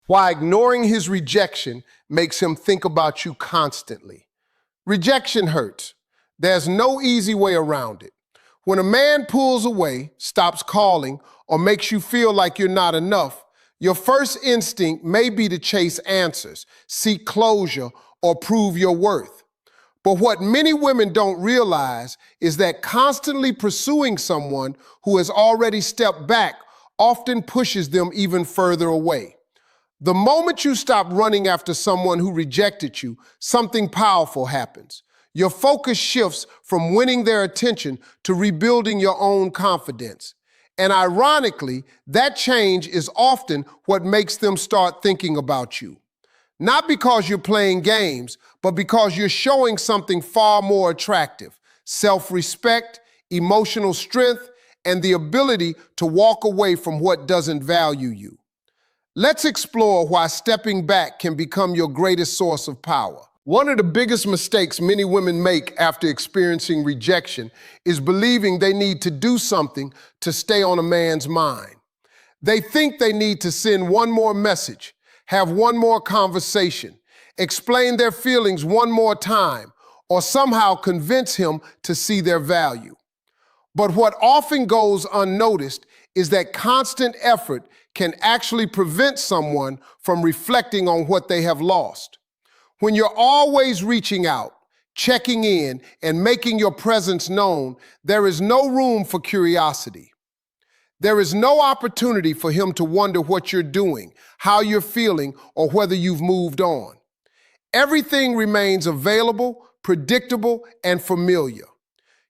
Why ignoring his rejection makes him think about you constantly. Rejection hurts. There's no easy way around it. When a man pulls away, stops calling, or makes you feel like you're not enough, your first instinct may be to chase answers, seek closure, or prove your worth. But what many women don't realize is that constantly pursuing someone who has already stepped back often pushes them even further away. The moment you stop running after someone who rejected you, something powerful happens. Your focus shifts from winning their attention to rebuilding your own confidence. And ironically, that change is often what makes them start thinking about you. Not because you're playing games, but because you're showing something far more attractive: self-respect, emotional strength, and the ability to walk away from what doesn't value you. Let's explore why stepping back can become your greatest source of power. One of the biggest mistakes many women make after experiencing rejection is believing they need to do something to stay on a man's mind. They think they need to send one more message, have one more conversation, explain their feelings one more time, or somehow convince him to see their value. But what often goes unnoticed is that constant effort can actually prevent someone from reflecting on what they have lost. When you're always reaching out, checking in, and making your presence known, there is no room for curiosity. There is no opportunity for him to wonder what you're doing, how you're feeling, or whether you've moved on. Everything remains available, predictable, and familiar.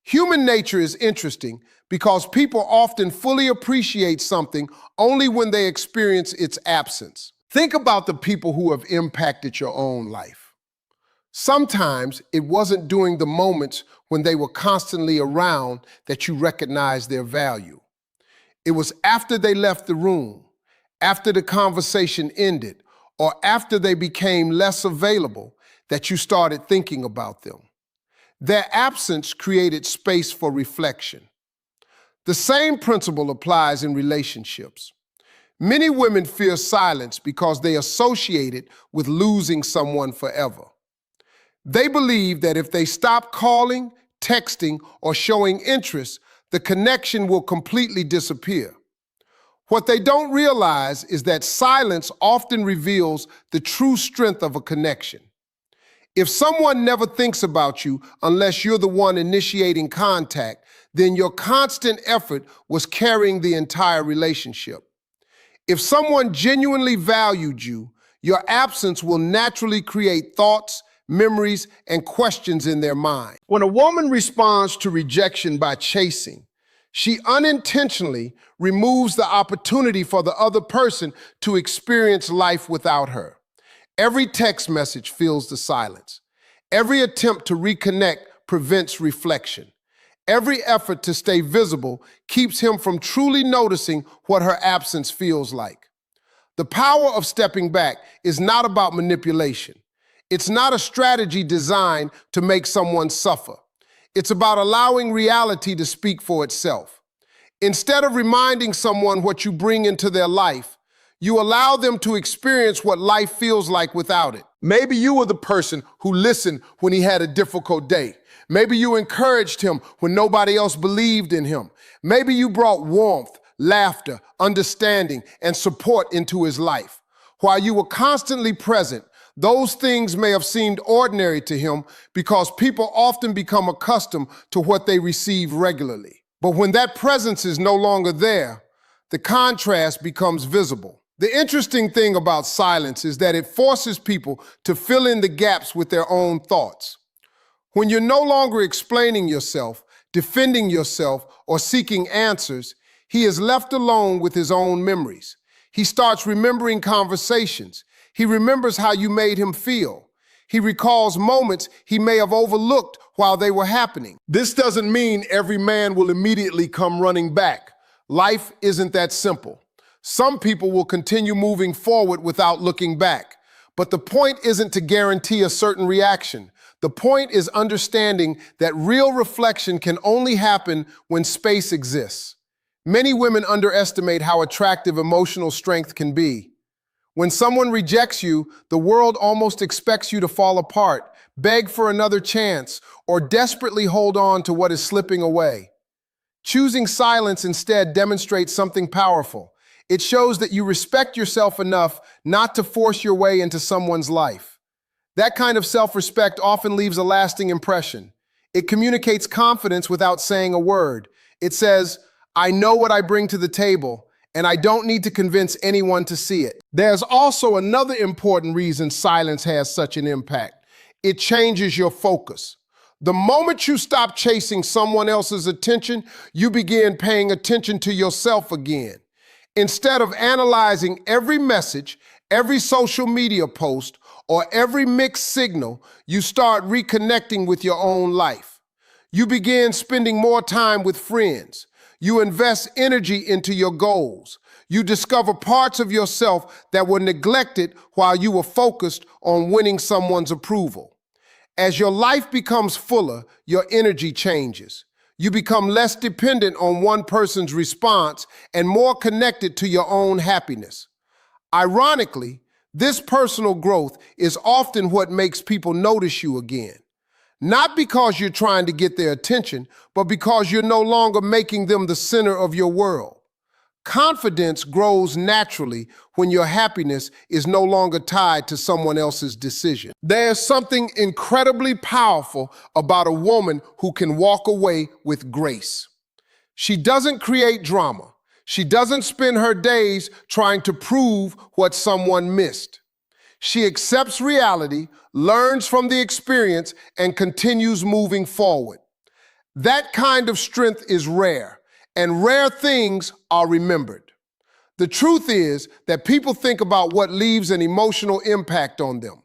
Human nature is interesting because people often fully appreciate something only when they experience its absence. Think about the people who have impacted your own life. Sometimes it wasn't during the moments when they were constantly around that you recognized their value. It was after they left the room, after the conversation ended, or after they became less available that you started thinking about them. Their absence created space for reflection. The same principle applies in relationships. Many women fear silence because they associate it with losing someone forever. They believe that if they stop calling, texting, or showing interest, the connection will completely disappear. What they don't realize is that silence often reveals the true strength of a connection. If someone never thinks about you unless you're the one initiating contact, then your constant effort was carrying the entire relationship. If someone genuinely valued you, your absence will naturally create thoughts, memories, and questions in their mind. When a woman responds to rejection by chasing, she unintentionally removes the opportunity for the other person to experience life without her. Every text message fills the silence. Every attempt to reconnect prevents reflection. Every effort to stay visible keeps him from truly noticing what her absence feels like. The power of stepping back is not about manipulation. It's not a strategy designed to make someone suffer. It's about allowing reality to speak for itself. Instead of reminding someone what you bring into their life, you allow them to experience what life feels like without it. Maybe you were the person who listened when he had a difficult day. Maybe you encouraged him when nobody else believed in him. Maybe you brought warmth, laughter, understanding, and support into his life. While you were constantly present, those things may have seemed ordinary to him because people often become accustomed to what they receive regularly. But when that presence is no longer there, the contrast becomes visible. The interesting thing about silence is that it forces people to fill in the gaps with their own thoughts. When you're no longer explaining yourself, defending yourself, or seeking answers, he is left alone with his own memories. He starts remembering conversations. He remembers how you made him feel. He recalls moments he may have overlooked while they were happening. This doesn't mean every man will immediately come running back. Life isn't that simple. Some people will continue moving forward without looking back. But the point isn't to guarantee a certain reaction. The point is understanding that real reflection can only happen when space exists. Many women underestimate how attractive emotional strength can be. When someone rejects you, the world almost expects you to fall apart, beg for another chance, or desperately hold on to what is slipping away. Choosing silence instead demonstrates something powerful. It shows that you respect yourself enough not to force your way into someone's life. That kind of self-respect often leaves a lasting impression. It communicates confidence without saying a word. It says, I know what I bring to the table, and I don't need to convince anyone to see it. There's also another important reason silence has such an impact. It changes your focus. The moment you stop chasing someone else's attention, you begin paying attention to yourself again. Instead of analyzing every message, every social media post, or every mixed signal, you start reconnecting with your own life. You begin spending more time with friends. You invest energy into your goals. You discover parts of yourself that were neglected while you were focused on winning someone's approval. As your life becomes fuller, your energy changes. You become less dependent on one person's response and more connected to your own happiness. Ironically, this personal growth is often what makes people notice you again. Not because you're trying to get their attention, but because you're no longer making them the center of your world. Confidence grows naturally when your happiness is no longer tied to someone else's decision. There's something incredibly powerful about a woman who can walk away with grace. She doesn't create drama. She doesn't spend her days trying to prove what someone missed. She accepts reality, learns from the experience, and continues moving forward. That kind of strength is rare, and rare things are remembered. The truth is that people think about what leaves an emotional impact on them.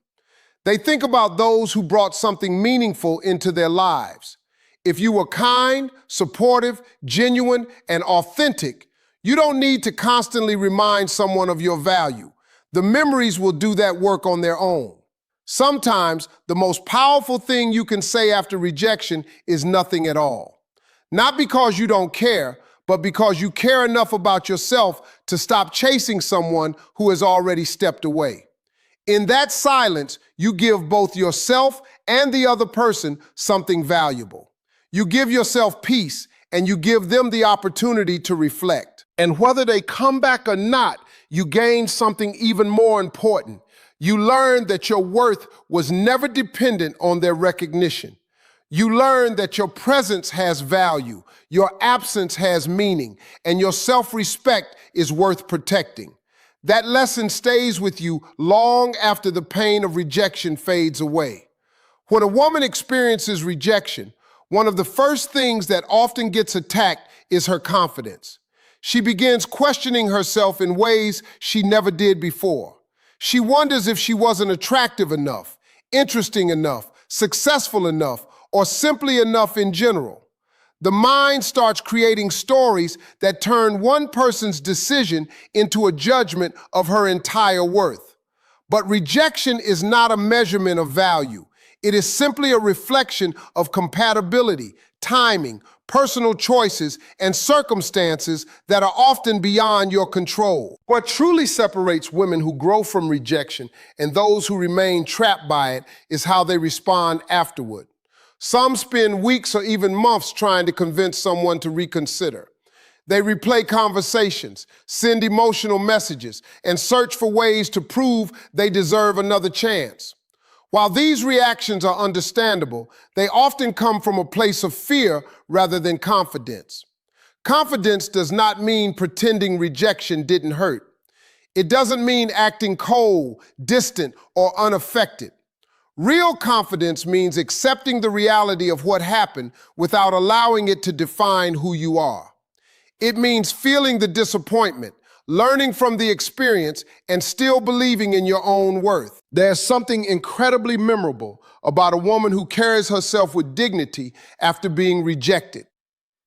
They think about those who brought something meaningful into their lives. If you were kind, supportive, genuine, and authentic, you don't need to constantly remind someone of your value. The memories will do that work on their own. Sometimes the most powerful thing you can say after rejection is nothing at all. Not because you don't care, but because you care enough about yourself to stop chasing someone who has already stepped away. In that silence, you give both yourself and the other person something valuable. You give yourself peace, and you give them the opportunity to reflect. And whether they come back or not, you gain something even more important. You learn that your worth was never dependent on their recognition. You learn that your presence has value, your absence has meaning, and your self-respect is worth protecting. That lesson stays with you long after the pain of rejection fades away. When a woman experiences rejection, one of the first things that often gets attacked is her confidence. She begins questioning herself in ways she never did before. She wonders if she wasn't attractive enough, interesting enough, successful enough, or simply enough in general. The mind starts creating stories that turn one person's decision into a judgment of her entire worth. But rejection is not a measurement of value. It is simply a reflection of compatibility, timing, personal choices, and circumstances that are often beyond your control. What truly separates women who grow from rejection and those who remain trapped by it is how they respond afterward. Some spend weeks or even months trying to convince someone to reconsider. They replay conversations, send emotional messages, and search for ways to prove they deserve another chance. While these reactions are understandable, they often come from a place of fear rather than confidence. Confidence does not mean pretending rejection didn't hurt. It doesn't mean acting cold, distant, or unaffected. Real confidence means accepting the reality of what happened without allowing it to define who you are. It means feeling the disappointment, learning from the experience, and still believing in your own worth. There's something incredibly memorable about a woman who carries herself with dignity after being rejected.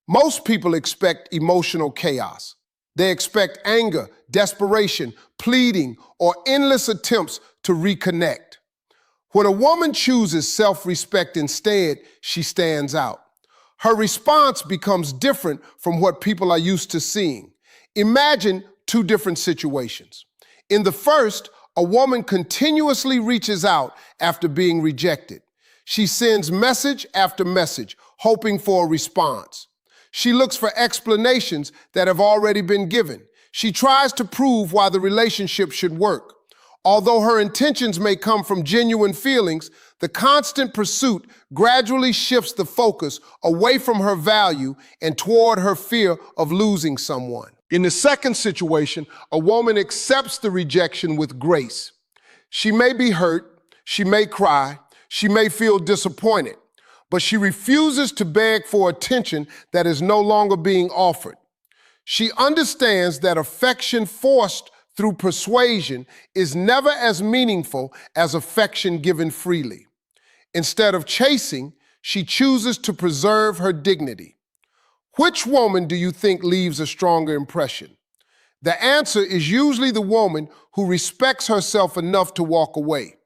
Most people expect emotional chaos. They expect anger, desperation, pleading, or endless attempts to reconnect. When a woman chooses self-respect instead, she stands out. Her response becomes different from what people are used to seeing. Imagine two different situations. In the first, a woman continuously reaches out after being rejected. She sends message after message, hoping for a response. She looks for explanations that have already been given. She tries to prove why the relationship should work. Although her intentions may come from genuine feelings, the constant pursuit gradually shifts the focus away from her value and toward her fear of losing someone. In the second situation, a woman accepts the rejection with grace. She may be hurt, she may cry, she may feel disappointed, but she refuses to beg for attention that is no longer being offered. She understands that affection forced through persuasion is never as meaningful as affection given freely. Instead of chasing, she chooses to preserve her dignity. Which woman do you think leaves a stronger impression? The answer is usually the woman who respects herself enough to walk away.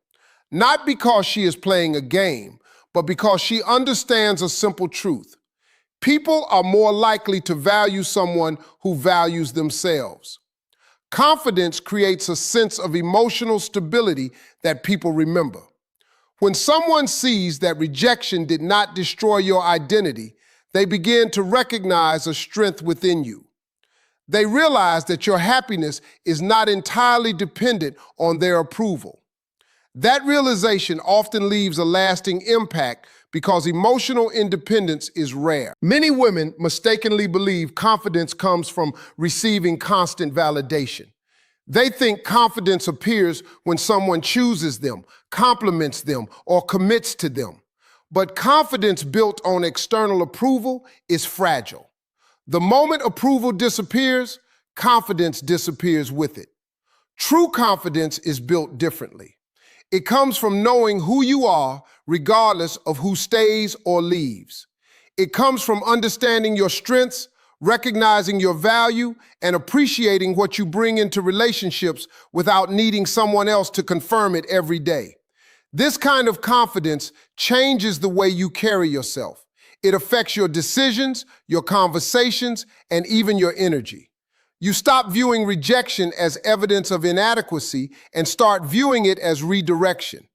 Not because she is playing a game, but because she understands a simple truth. People are more likely to value someone who values themselves. Confidence creates a sense of emotional stability that people remember. When someone sees that rejection did not destroy your identity, they begin to recognize a strength within you. They realize that your happiness is not entirely dependent on their approval. That realization often leaves a lasting impact because emotional independence is rare. Many women mistakenly believe confidence comes from receiving constant validation. They think confidence appears when someone chooses them, compliments them, or commits to them. But confidence built on external approval is fragile. The moment approval disappears, confidence disappears with it. True confidence is built differently. It comes from knowing who you are, regardless of who stays or leaves. It comes from understanding your strengths, recognizing your value, and appreciating what you bring into relationships without needing someone else to confirm it every day. This kind of confidence changes the way you carry yourself. It affects your decisions, your conversations, and even your energy. You stop viewing rejection as evidence of inadequacy and start viewing it as redirection.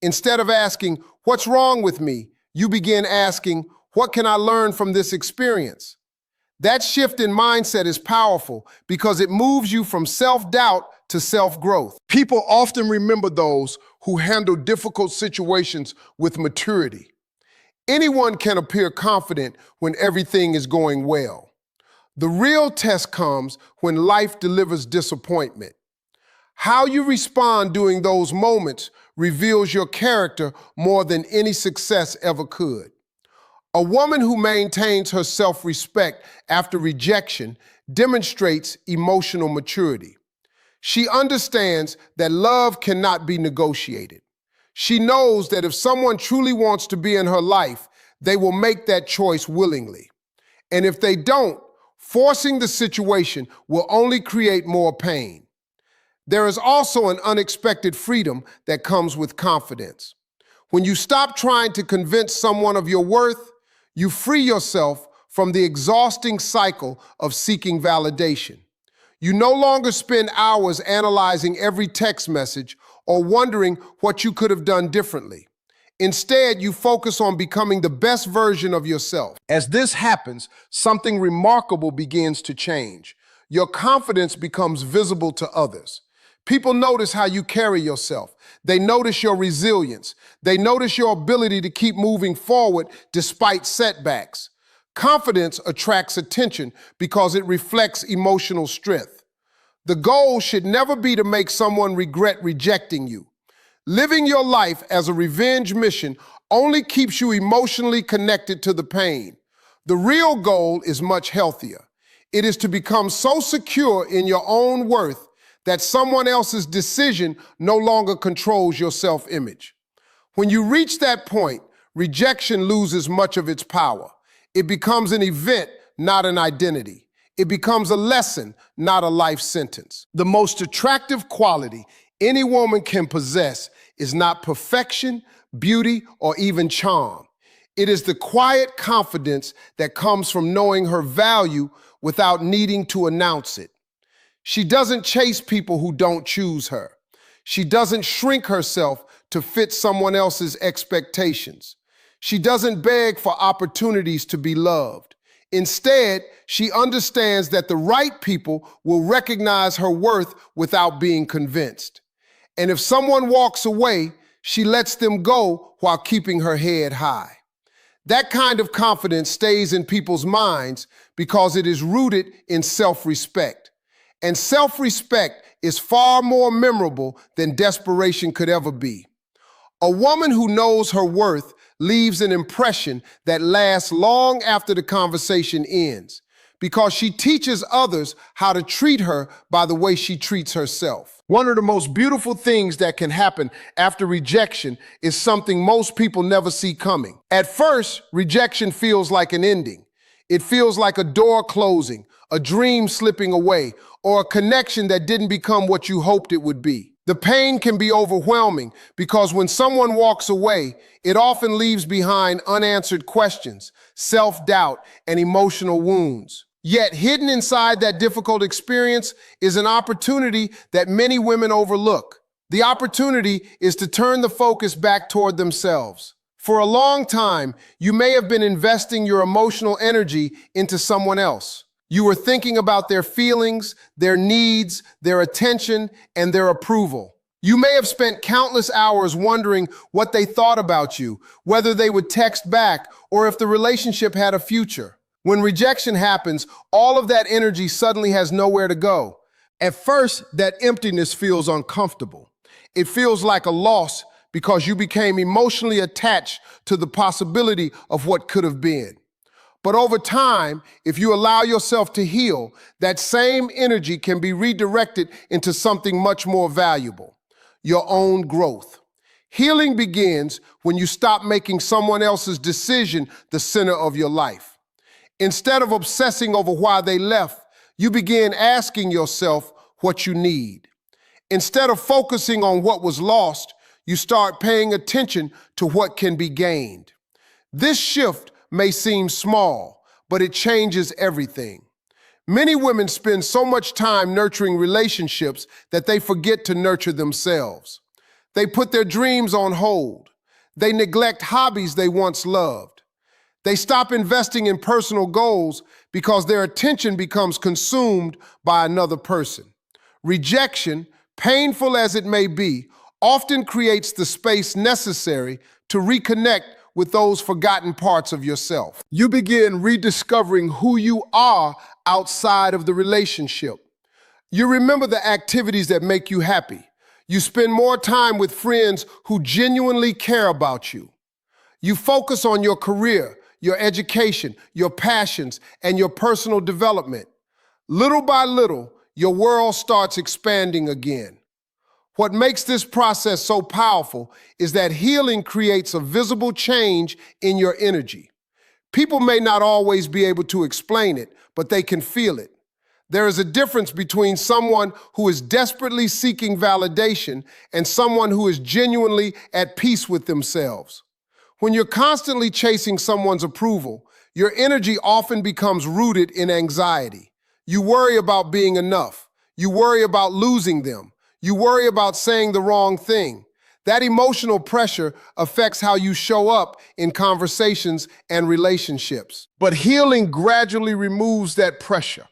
Instead of asking, "What's wrong with me?" you begin asking, "What can I learn from this experience?" That shift in mindset is powerful because it moves you from self-doubt to self-growth. People often remember those who handle difficult situations with maturity. Anyone can appear confident when everything is going well. The real test comes when life delivers disappointment. How you respond during those moments reveals your character more than any success ever could. A woman who maintains her self-respect after rejection demonstrates emotional maturity. She understands that love cannot be negotiated. She knows that if someone truly wants to be in her life, they will make that choice willingly. And if they don't, forcing the situation will only create more pain. There is also an unexpected freedom that comes with confidence. When you stop trying to convince someone of your worth, you free yourself from the exhausting cycle of seeking validation. You no longer spend hours analyzing every text message or wondering what you could have done differently. Instead, you focus on becoming the best version of yourself. As this happens, something remarkable begins to change. Your confidence becomes visible to others. People notice how you carry yourself. They notice your resilience. They notice your ability to keep moving forward despite setbacks. Confidence attracts attention because it reflects emotional strength. The goal should never be to make someone regret rejecting you. Living your life as a revenge mission only keeps you emotionally connected to the pain. The real goal is much healthier. It is to become so secure in your own worth that someone else's decision no longer controls your self-image. When you reach that point, rejection loses much of its power. It becomes an event, not an identity. It becomes a lesson, not a life sentence. The most attractive quality any woman can possess is not perfection, beauty, or even charm. It is the quiet confidence that comes from knowing her value without needing to announce it. She doesn't chase people who don't choose her. She doesn't shrink herself to fit someone else's expectations. She doesn't beg for opportunities to be loved. Instead, she understands that the right people will recognize her worth without being convinced. And if someone walks away, she lets them go while keeping her head high. That kind of confidence stays in people's minds because it is rooted in self-respect. And self-respect is far more memorable than desperation could ever be. A woman who knows her worth leaves an impression that lasts long after the conversation ends because she teaches others how to treat her by the way she treats herself. One of the most beautiful things that can happen after rejection is something most people never see coming. At first, rejection feels like an ending. It feels like a door closing, a dream slipping away, or a connection that didn't become what you hoped it would be. The pain can be overwhelming because when someone walks away, it often leaves behind unanswered questions, self-doubt, and emotional wounds. Yet hidden inside that difficult experience is an opportunity that many women overlook. The opportunity is to turn the focus back toward themselves. For a long time, you may have been investing your emotional energy into someone else. You were thinking about their feelings, their needs, their attention, and their approval. You may have spent countless hours wondering what they thought about you, whether they would text back, or if the relationship had a future. When rejection happens, all of that energy suddenly has nowhere to go. At first, that emptiness feels uncomfortable. It feels like a loss because you became emotionally attached to the possibility of what could have been. But over time, if you allow yourself to heal, that same energy can be redirected into something much more valuable, your own growth. Healing begins when you stop making someone else's decision the center of your life. Instead of obsessing over why they left, you begin asking yourself what you need. Instead of focusing on what was lost, you start paying attention to what can be gained. This shift may seem small, but it changes everything. Many women spend so much time nurturing relationships that they forget to nurture themselves. They put their dreams on hold. They neglect hobbies they once loved. They stop investing in personal goals because their attention becomes consumed by another person. Rejection, painful as it may be, often creates the space necessary to reconnect with those forgotten parts of yourself. You begin rediscovering who you are outside of the relationship. You remember the activities that make you happy. You spend more time with friends who genuinely care about you. You focus on your career, your education, your passions, and your personal development. Little by little, your world starts expanding again. What makes this process so powerful is that healing creates a visible change in your energy. People may not always be able to explain it, but they can feel it. There is a difference between someone who is desperately seeking validation and someone who is genuinely at peace with themselves. When you're constantly chasing someone's approval, your energy often becomes rooted in anxiety. You worry about being enough. You worry about losing them. You worry about saying the wrong thing. That emotional pressure affects how you show up in conversations and relationships. But healing gradually removes that pressure.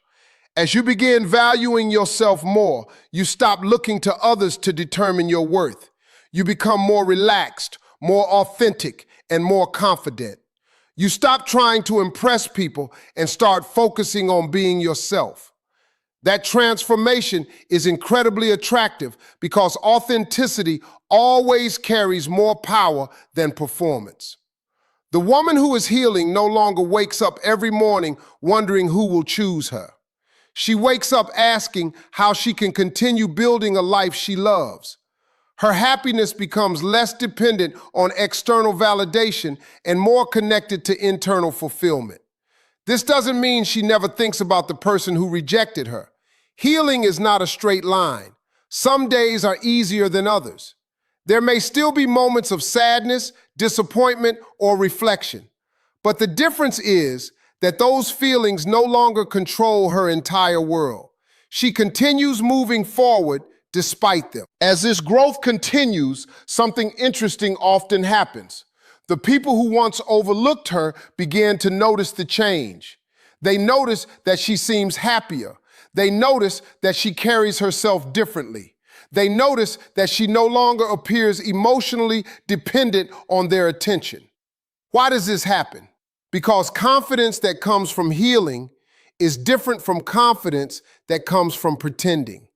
As you begin valuing yourself more, you stop looking to others to determine your worth. You become more relaxed, more authentic, and more confident. You stop trying to impress people and start focusing on being yourself. That transformation is incredibly attractive because authenticity always carries more power than performance. The woman who is healing no longer wakes up every morning wondering who will choose her. She wakes up asking how she can continue building a life she loves. Her happiness becomes less dependent on external validation and more connected to internal fulfillment. This doesn't mean she never thinks about the person who rejected her. Healing is not a straight line. Some days are easier than others. There may still be moments of sadness, disappointment, or reflection. But the difference is that those feelings no longer control her entire world. She continues moving forward despite them. As this growth continues, something interesting often happens. The people who once overlooked her began to notice the change. They notice that she seems happier. They notice that she carries herself differently. They notice that she no longer appears emotionally dependent on their attention. Why does this happen? Because confidence that comes from healing is different from confidence that comes from pretending.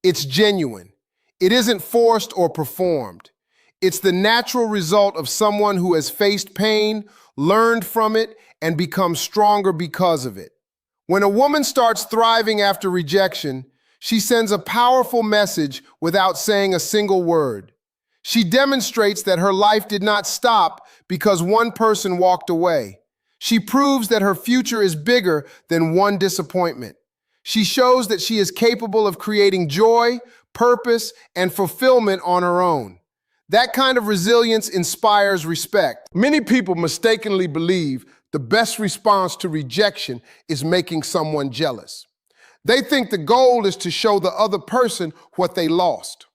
It's genuine. It isn't forced or performed. It's the natural result of someone who has faced pain, learned from it, and become stronger because of it. When a woman starts thriving after rejection, she sends a powerful message without saying a single word. She demonstrates that her life did not stop because one person walked away. She proves that her future is bigger than one disappointment. She shows that she is capable of creating joy, purpose, and fulfillment on her own. That kind of resilience inspires respect. Many people mistakenly believe the best response to rejection is making someone jealous. They think the goal is to show the other person what they lost.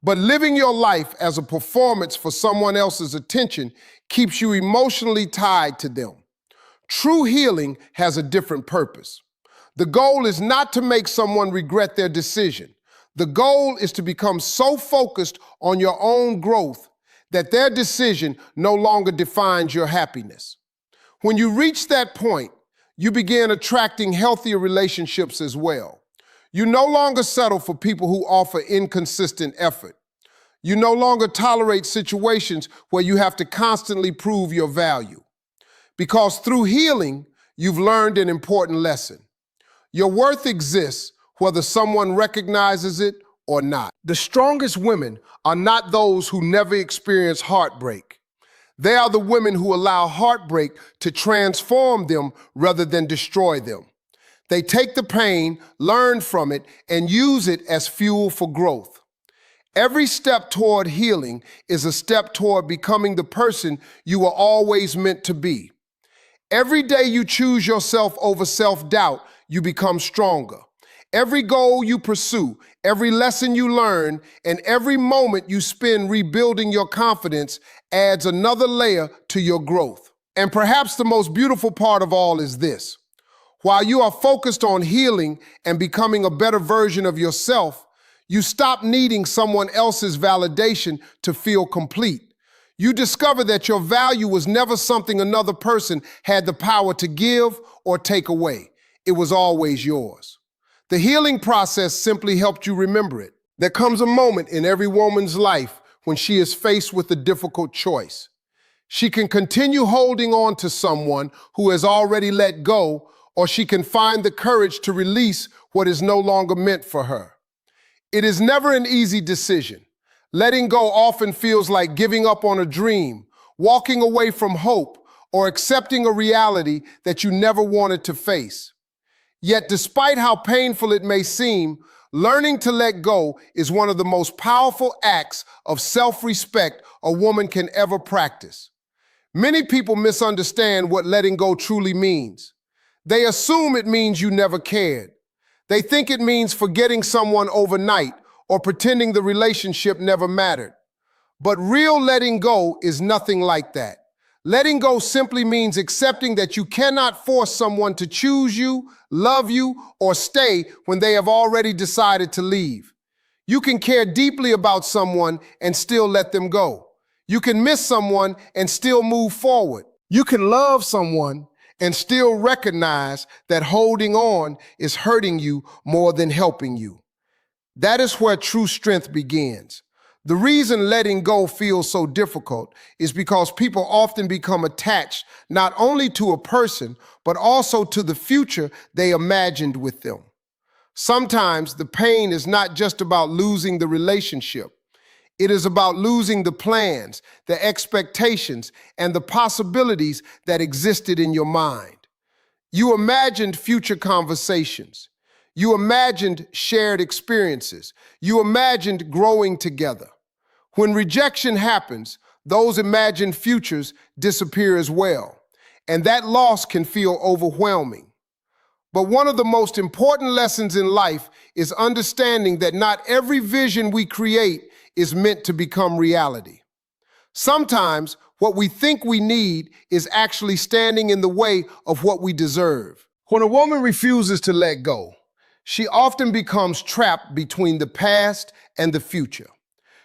But living your life as a performance for someone else's attention keeps you emotionally tied to them. True healing has a different purpose. The goal is not to make someone regret their decision. The goal is to become so focused on your own growth that their decision no longer defines your happiness. When you reach that point, you begin attracting healthier relationships as well. You no longer settle for people who offer inconsistent effort. You no longer tolerate situations where you have to constantly prove your value. Because through healing, you've learned an important lesson. Your worth exists whether someone recognizes it or not. The strongest women are not those who never experience heartbreak. They are the women who allow heartbreak to transform them rather than destroy them. They take the pain, learn from it, and use it as fuel for growth. Every step toward healing is a step toward becoming the person you were always meant to be. Every day you choose yourself over self-doubt, you become stronger. Every goal you pursue, every lesson you learn, and every moment you spend rebuilding your confidence adds another layer to your growth. And perhaps the most beautiful part of all is this. While you are focused on healing and becoming a better version of yourself, you stop needing someone else's validation to feel complete. You discover that your value was never something another person had the power to give or take away. It was always yours. The healing process simply helped you remember it. There comes a moment in every woman's life when she is faced with a difficult choice. She can continue holding on to someone who has already let go, or she can find the courage to release what is no longer meant for her. It is never an easy decision. Letting go often feels like giving up on a dream, walking away from hope, or accepting a reality that you never wanted to face. Yet, despite how painful it may seem, learning to let go is one of the most powerful acts of self-respect a woman can ever practice. Many people misunderstand what letting go truly means. They assume it means you never cared. They think it means forgetting someone overnight or pretending the relationship never mattered. But real letting go is nothing like that. Letting go simply means accepting that you cannot force someone to choose you, love you, or stay when they have already decided to leave. You can care deeply about someone and still let them go. You can miss someone and still move forward. You can love someone and still recognize that holding on is hurting you more than helping you. That is where true strength begins. The reason letting go feels so difficult is because people often become attached not only to a person, but also to the future they imagined with them. Sometimes the pain is not just about losing the relationship. It is about losing the plans, the expectations, and the possibilities that existed in your mind. You imagined future conversations. You imagined shared experiences. You imagined growing together. When rejection happens, those imagined futures disappear as well, and that loss can feel overwhelming. But one of the most important lessons in life is understanding that not every vision we create is meant to become reality. Sometimes what we think we need is actually standing in the way of what we deserve. When a woman refuses to let go, she often becomes trapped between the past and the future.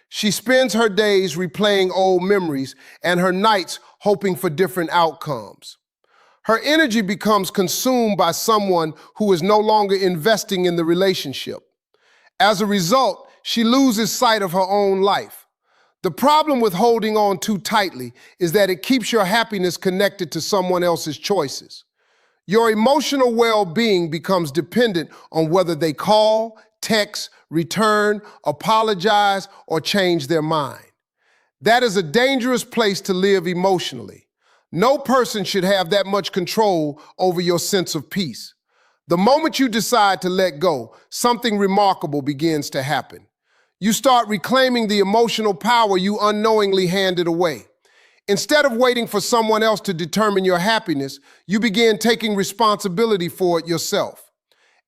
She spends her days replaying old memories and her nights hoping for different outcomes. Her energy becomes consumed by someone who is no longer investing in the relationship. As a result, she loses sight of her own life. The problem with holding on too tightly is that it keeps your happiness connected to someone else's choices. Your emotional well-being becomes dependent on whether they call, text, return, apologize, or change their mind. That is a dangerous place to live emotionally. No person should have that much control over your sense of peace. The moment you decide to let go, something remarkable begins to happen. You start reclaiming the emotional power you unknowingly handed away. Instead of waiting for someone else to determine your happiness, you begin taking responsibility for it yourself.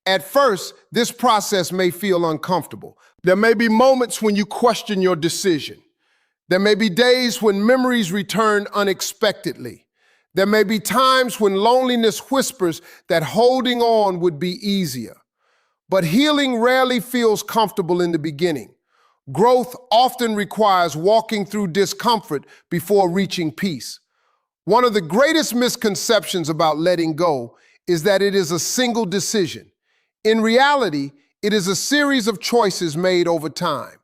At first, this process may feel uncomfortable. There may be moments when you question your decision. There may be days when memories return unexpectedly. There may be times when loneliness whispers that holding on would be easier. But healing rarely feels comfortable in the beginning. Growth often requires walking through discomfort before reaching peace. One of the greatest misconceptions about letting go is that it is a single decision. In reality, it is a series of choices made over time.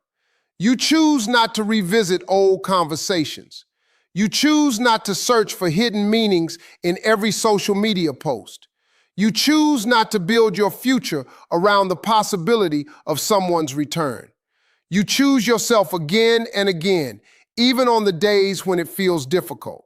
You choose not to revisit old conversations. You choose not to search for hidden meanings in every social media post. You choose not to build your future around the possibility of someone's return. You choose yourself again and again, even on the days when it feels difficult.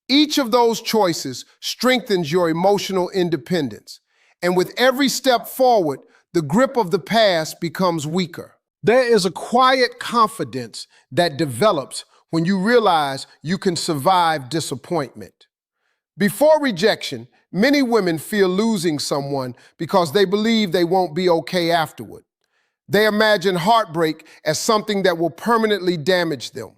Each of those choices strengthens your emotional independence. And with every step forward, the grip of the past becomes weaker. There is a quiet confidence that develops when you realize you can survive disappointment. Before rejection, many women fear losing someone because they believe they won't be okay afterward. They imagine heartbreak as something that will permanently damage them.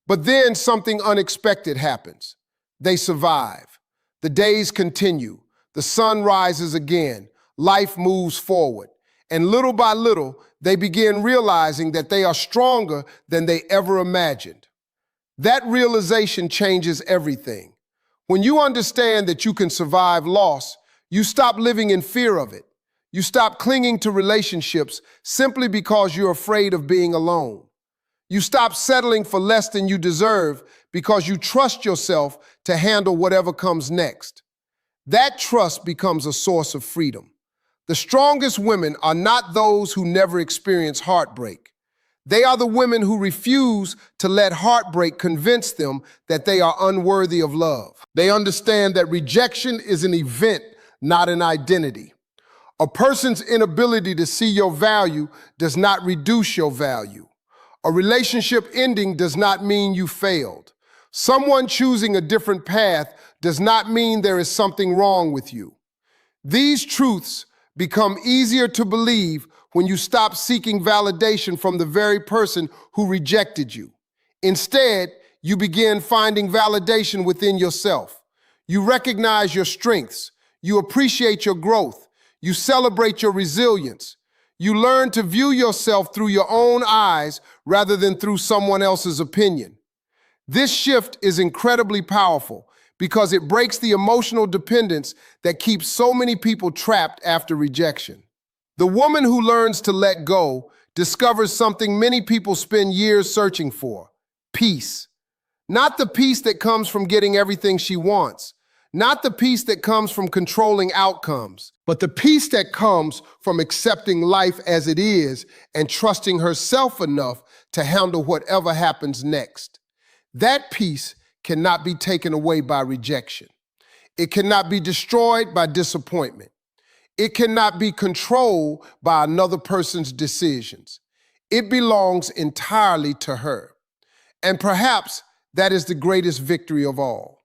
But then something unexpected happens. They survive. The days continue. The sun rises again. Life moves forward. And little by little, they begin realizing that they are stronger than they ever imagined. That realization changes everything. When you understand that you can survive loss, you stop living in fear of it. You stop clinging to relationships simply because you're afraid of being alone. You stop settling for less than you deserve because you trust yourself to handle whatever comes next. That trust becomes a source of freedom. The strongest women are not those who never experience heartbreak. They are the women who refuse to let heartbreak convince them that they are unworthy of love. They understand that rejection is an event, not an identity. A person's inability to see your value does not reduce your value. A relationship ending does not mean you failed. Someone choosing a different path does not mean there is something wrong with you. These truths become easier to believe when you stop seeking validation from the very person who rejected you. Instead, you begin finding validation within yourself. You recognize your strengths. You appreciate your growth. You celebrate your resilience. You learn to view yourself through your own eyes rather than through someone else's opinion. This shift is incredibly powerful because it breaks the emotional dependence that keeps so many people trapped after rejection. The woman who learns to let go discovers something many people spend years searching for: peace. Not the peace that comes from getting everything she wants, not the peace that comes from controlling outcomes, but the peace that comes from accepting life as it is and trusting herself enough to handle whatever happens next. That peace cannot be taken away by rejection. It cannot be destroyed by disappointment. It cannot be controlled by another person's decisions. It belongs entirely to her. And perhaps that is the greatest victory of all.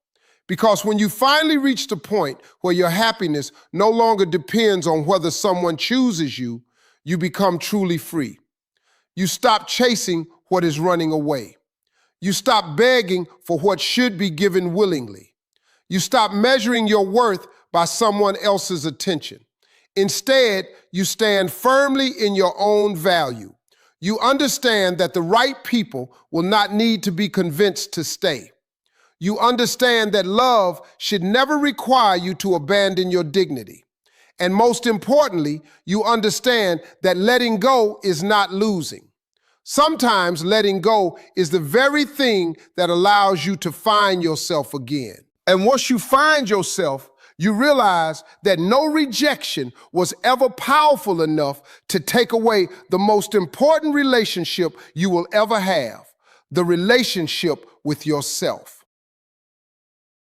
Because when you finally reach the point where your happiness no longer depends on whether someone chooses you, you become truly free. You stop chasing what is running away. You stop begging for what should be given willingly. You stop measuring your worth by someone else's attention. Instead, you stand firmly in your own value. You understand that the right people will not need to be convinced to stay. You understand that love should never require you to abandon your dignity. And most importantly, you understand that letting go is not losing. Sometimes letting go is the very thing that allows you to find yourself again. And once you find yourself, you realize that no rejection was ever powerful enough to take away the most important relationship you will ever have, the relationship with yourself.